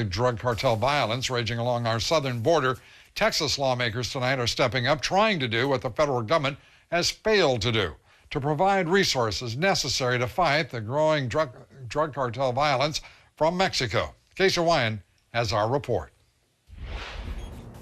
Drug cartel violence raging along our southern border. Texas lawmakers tonight are stepping up, trying to do what the federal government has failed to do, to provide resources necessary to fight the growing drug cartel violence from Mexico. Casey Wyan has our report.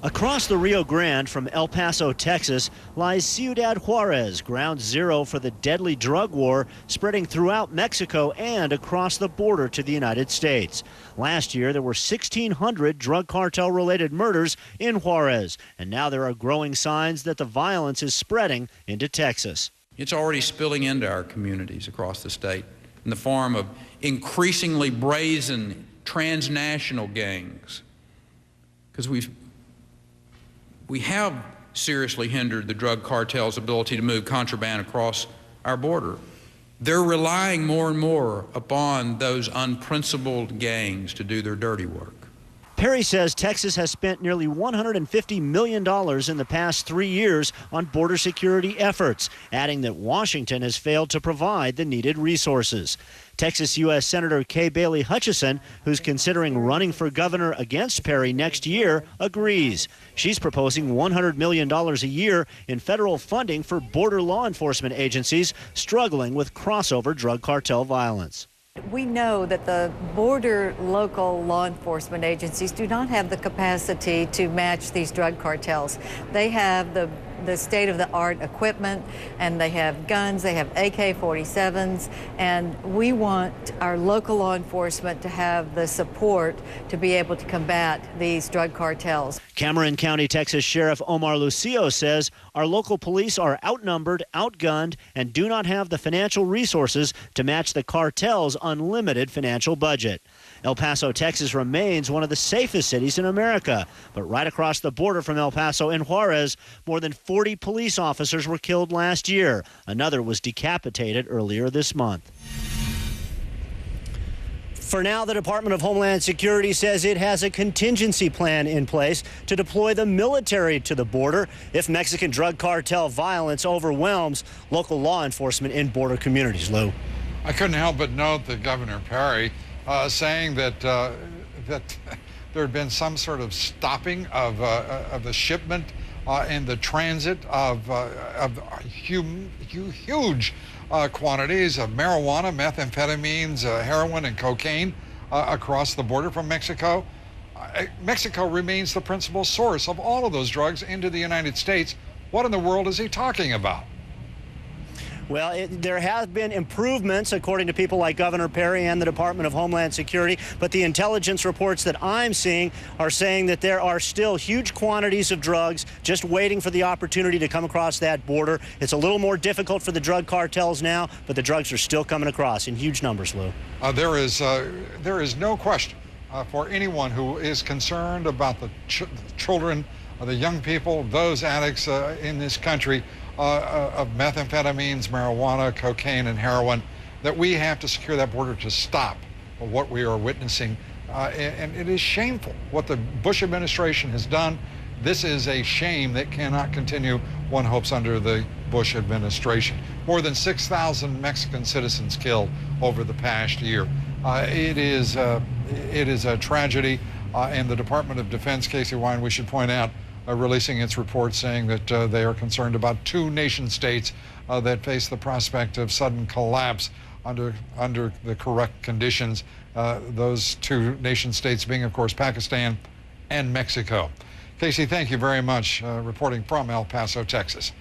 Across the Rio Grande from El Paso, Texas, lies Ciudad Juarez, ground zero for the deadly drug war spreading throughout Mexico and across the border to the United States. Last year, there were 1,600 drug cartel-related murders in Juarez, and now there are growing signs that the violence is spreading into Texas. It's already spilling into our communities across the state in the form of increasingly brazen transnational gangs, because we have seriously hindered the drug cartel's ability to move contraband across our border. They're relying more and more upon those unprincipled gangs to do their dirty work. Perry says Texas has spent nearly $150 million in the past 3 years on border security efforts, adding that Washington has failed to provide the needed resources. Texas U.S. Senator Kay Bailey Hutchison, who's considering running for governor against Perry next year, agrees. She's proposing $100 million a year in federal funding for border law enforcement agencies struggling with crossover drug cartel violence. We know that the border local law enforcement agencies do not have the capacity to match these drug cartels. They have the state-of-the-art equipment, and they have guns, they have AK-47s, and we want our local law enforcement to have the support to be able to combat these drug cartels. Cameron County, Texas Sheriff Omar Lucio says our local police are outnumbered, outgunned, and do not have the financial resources to match the cartel's unlimited financial budget. El Paso, Texas remains one of the safest cities in America, but right across the border from El Paso in Juarez, more than 40 police officers were killed last year. Another was decapitated earlier this month. For now, the Department of Homeland Security says it has a contingency plan in place to deploy the military to the border if Mexican drug cartel violence overwhelms local law enforcement in border communities. Lou. I couldn't help but note that Governor Perry saying that that there had been some sort of stopping of the shipment and the transit of huge quantities of marijuana, methamphetamines, heroin, and cocaine across the border from Mexico. Mexico remains the principal source of all of those drugs into the United States. What in the world is he talking about? Well, there have been improvements, according to people like Governor Perry and the Department of Homeland Security, but the intelligence reports that I'm seeing are saying that there are still huge quantities of drugs just waiting for the opportunity to come across that border. It's a little more difficult for the drug cartels now, but the drugs are still coming across in huge numbers, Lou. There is no question for anyone who is concerned about the children, the young people, those addicts in this country, of methamphetamines, marijuana, cocaine, and heroin, that we have to secure that border to stop what we are witnessing. And it is shameful what the Bush administration has done. This is a shame that cannot continue, one hopes, under the Bush administration. More than 6,000 Mexican citizens killed over the past year. It is a tragedy, and the Department of Defense, Casey Wyan, we should point out, releasing its report saying that they are concerned about 2 nation states that face the prospect of sudden collapse under the correct conditions. Those 2 nation states being, of course, Pakistan and Mexico. Casey, thank you very much, reporting from El Paso, Texas.